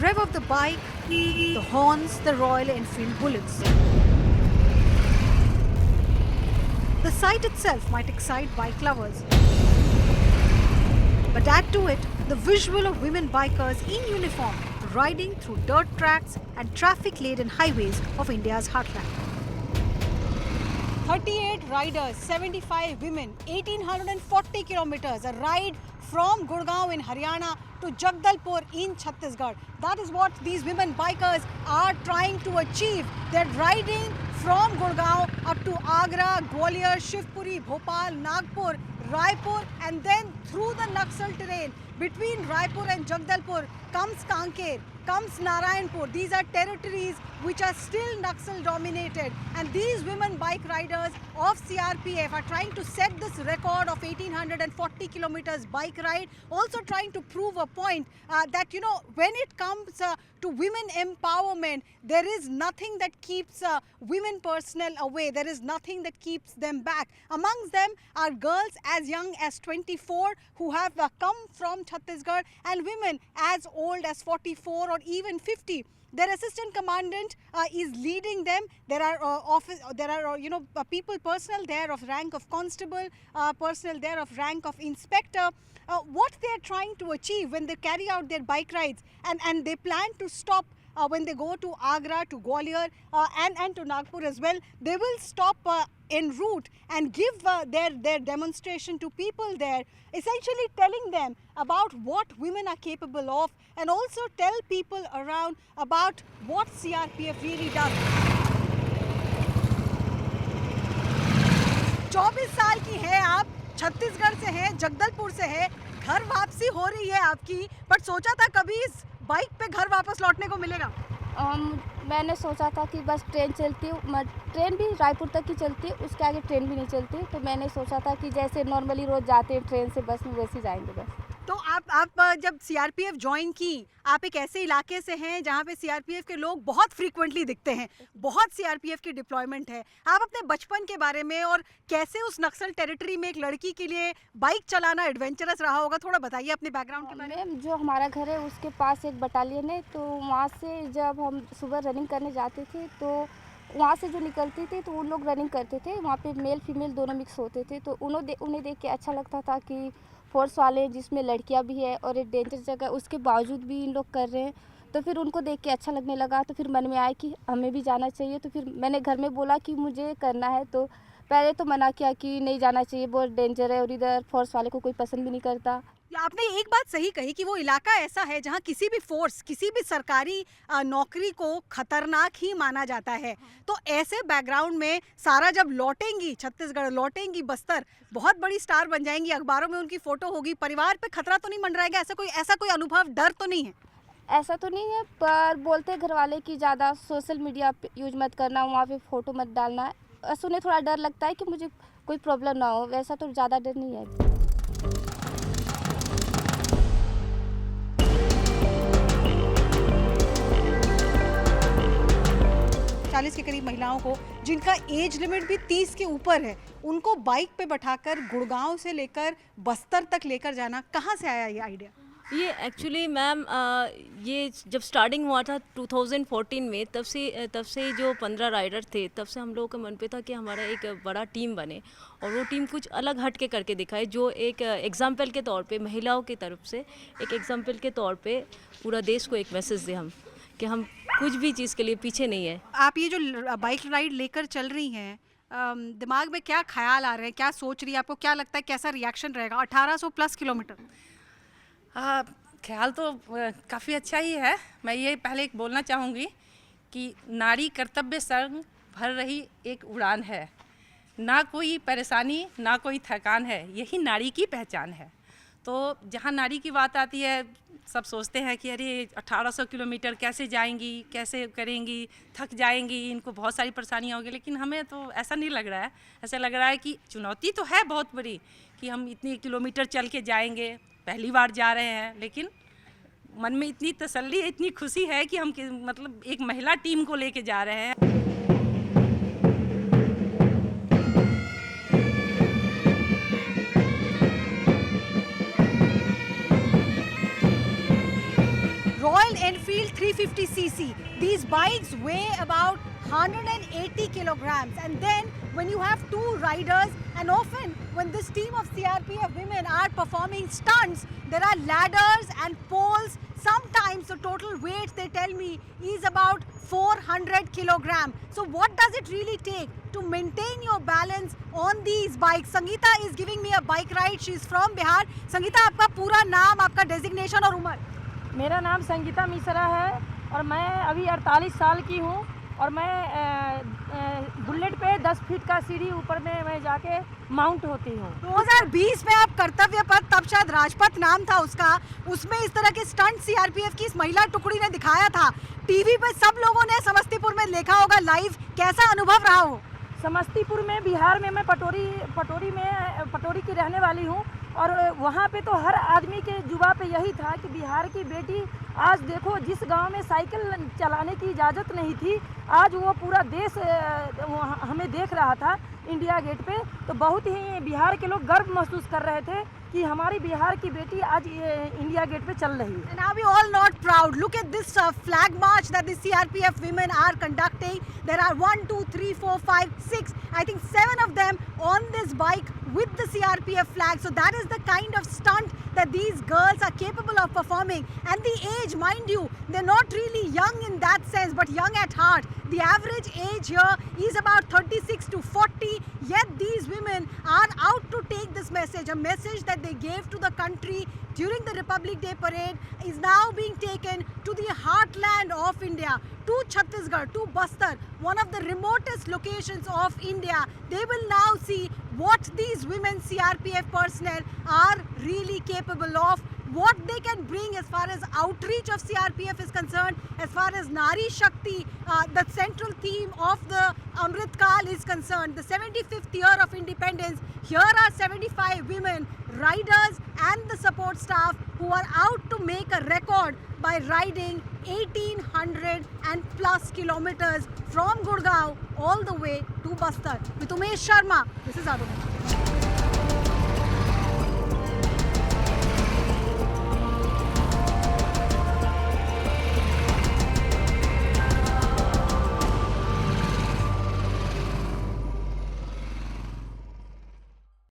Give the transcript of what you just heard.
rev of the bike, the horns, the Royal Enfield bullets. The sight itself might excite bike lovers. But add to it the visual of women bikers in uniform riding through dirt tracks and traffic-laden highways of India's heartland. 38 riders, 75 women, 1840 kilometers, a ride from Gurgaon in Haryana to Jagdalpur in Chhattisgarh. That is what these women bikers are trying to achieve. They're riding from Gurgaon up to Agra, Gwalior, Shivpuri, Bhopal, Nagpur, Raipur, and then through the Naxal terrain. Between Raipur and Jagdalpur comes Kanker, comes Narayanpur. These are territories which are still Naxal dominated, and these women bike riders of CRPF are trying to set this record of 1840 kilometers bike ride, also trying to prove a point that, you know, when it comes to women empowerment, there is nothing that keeps women personnel away. There is nothing that keeps them back. Amongst them are girls as young as 24 who have come from Chhattisgarh, and women as old as 44 or even 50. Their assistant commandant is leading them. There are people, personnel there of rank of constable, personnel there of rank of inspector. What they are trying to achieve when they carry out their bike rides, and they plan to stop when they go to Agra, to Gwalior and to Nagpur as well. They will stop en route and give their demonstration to people there, essentially telling them about what women are capable of, and also tell people around about what CRPF really does. 24 साल की है आप, छत्तीसगढ़ से हैं, जगदलपुर से है, घर वापसी हो रही है आपकी, बट सोचा था कभी इस बाइक पे घर वापस लौटने को मिलेगा? मैंने सोचा था कि बस ट्रेन चलती, ट्रेन भी रायपुर तक ही चलती, उसके आगे ट्रेन भी नहीं चलती, तो मैंने सोचा था कि जैसे नॉर्मली रोज़ जाते हैं ट्रेन से बस में, वैसे ही जाएंगे बस। तो आप जब सीआरपीएफ ज्वाइन की, आप एक ऐसे इलाके से हैं जहाँ पे सीआरपीएफ के लोग बहुत फ्रीक्वेंटली दिखते हैं, बहुत सीआरपीएफ की डिप्लॉयमेंट है। आप अपने बचपन के बारे में और कैसे उस नक्सल टेरिटरी में एक लड़की के लिए बाइक चलाना एडवेंचरस रहा होगा, थोड़ा बताइए अपने बैकग्राउंड के बारे में। मैम, जो हमारा घर है उसके पास एक बटालियन है, तो वहाँ से जब हम सुबह रनिंग करने जाते थे तो वहाँ से जो निकलती थी तो उन लोग रनिंग करते थे, वहाँ पे मेल फीमेल दोनों मिक्स होते थे, तो उन्हें देख के अच्छा लगता था कि फोर्स वाले जिसमें लड़कियां भी है और एक डेंजर जगह उसके बावजूद भी इन लोग कर रहे हैं, तो फिर उनको देख के अच्छा लगने लगा। तो फिर मन में आया कि हमें भी जाना चाहिए, तो फिर मैंने घर में बोला कि मुझे करना है, तो पहले तो मना किया कि नहीं जाना चाहिए, बहुत डेंजर है और इधर फोर्स वाले को कोई पसंद भी नहीं करता। आपने एक बात सही कही कि वो इलाका ऐसा है जहाँ किसी भी फोर्स, किसी भी सरकारी नौकरी को खतरनाक ही माना जाता है। तो ऐसे बैकग्राउंड में सारा जब लौटेंगी, छत्तीसगढ़ लौटेंगी, बस्तर बहुत बड़ी स्टार बन जाएंगी, अखबारों में उनकी फोटो होगी, परिवार पे खतरा तो नहीं मंडराएगा? ऐसा कोई अनुभव, डर तो नहीं है? ऐसा तो नहीं है, पर बोलते घर वाले कि ज़्यादा सोशल मीडिया यूज मत करना, वहाँ पे फ़ोटो मत डालना। उन्हें थोड़ा डर लगता है कि मुझे कोई प्रॉब्लम ना हो, वैसा तो ज़्यादा डर नहीं है। 40 के करीब महिलाओं को, जिनका एज लिमिट भी 30 के ऊपर है, उनको बाइक पे बैठाकर गुड़गांव से लेकर बस्तर तक लेकर जाना, कहाँ से आया ये आइडिया? ये एक्चुअली मैम ये जब स्टार्टिंग हुआ था 2014 में, तब से जो 15 राइडर थे, तब से हम लोगों के मन पे था कि हमारा एक बड़ा टीम बने और वो टीम कुछ अलग हट के करके दिखाए, जो एक एग्जाम्पल के तौर पे महिलाओं की तरफ से एक एग्जाम्पल के तौर पे पूरा देश को एक मैसेज दे हम कि हम कुछ भी चीज़ के लिए पीछे नहीं है। आप ये जो बाइक राइड लेकर चल रही हैं, दिमाग में क्या ख्याल आ रहे हैं, क्या सोच रही है, आपको क्या लगता है कैसा रिएक्शन रहेगा? 1800 प्लस किलोमीटर। ख्याल तो काफ़ी अच्छा ही है। मैं ये पहले एक बोलना चाहूँगी कि नारी कर्तव्य संग भर रही एक उड़ान है, ना कोई परेशानी ना कोई थकान है, यही नारी की पहचान है। तो जहाँ नारी की बात आती है, सब सोचते हैं कि अरे 1800 किलोमीटर कैसे जाएंगी, कैसे करेंगी, थक जाएंगी, इनको बहुत सारी परेशानियाँ होगी, लेकिन हमें तो ऐसा नहीं लग रहा है। ऐसा लग रहा है कि चुनौती तो है बहुत बड़ी कि हम इतनी किलोमीटर चल के जाएंगे, पहली बार जा रहे हैं, लेकिन मन में इतनी तसल्ली है, इतनी खुशी है कि हम मतलब एक महिला टीम को लेके जा रहे हैं। Royal Enfield 350cc. These bikes weigh about 180 kilograms, and then when you have two riders, and often when this team of CRPF women are performing stunts, there are ladders and poles. Sometimes the total weight, they tell me, is about 400 kilograms. So what does it really take to maintain your balance on these bikes? Sangeeta is giving me a bike ride. She is from Bihar. Sangeeta, आपका पूरा नाम, आपका designation और उम्र? मेरा नाम संगीता मिश्रा है और मैं अभी 48 साल की हूँ और मैं बुलेट पे 10 फीट का सीढ़ी ऊपर में मैं जाके माउंट होती हूँ। 2020 में आप कर्तव्य पथ, तब शायद राजपथ नाम था उसका, उसमें इस तरह के स्टंट सीआरपीएफ की इस महिला टुकड़ी ने दिखाया था। टीवी पे सब लोगों ने समस्तीपुर में देखा होगा लाइव, कैसा अनुभव रहा हो? समस्तीपुर में, बिहार में, मैं पटोरी की रहने वाली हूँ और वहाँ पे तो हर आदमी के जुबा पे यही था कि बिहार की बेटी, आज देखो जिस गांव में साइकिल चलाने की इजाज़त नहीं थी, आज वो पूरा देश हमें देख रहा था इंडिया गेट पे। तो बहुत ही बिहार के लोग गर्व महसूस कर रहे थे कि हमारी बिहार की बेटी आज इंडिया गेट पे चल रही है। And are we all not proud? Look at this flag march that the CRPF women are conducting. There are 1, 2, 3, 4, 5, 6, I think 7 of them on this bike with the CRPF flag. So that is the kind of stunt that these girls are capable of performing. And the age, mind you, they're not really young in that sense, but young at heart. The average age here is about 36 to 40, yet these women are out to take this message, a message that they gave to the country during the Republic Day parade is now being taken to the heartland of India, to Chhattisgarh, to Bastar, one of the remotest locations of India. They will now see what these women CRPF personnel are really capable of, what they can bring as far as outreach of CRPF is concerned, as far as Nari Shakti, the central theme of the Amrit Kal is concerned. The 75th year of independence, here are 75 women, riders and the support staff who are out to make a record by riding 1800 and plus kilometers from Gurgaon all the way to Bastar. With Umesh Sharma, this is Arun.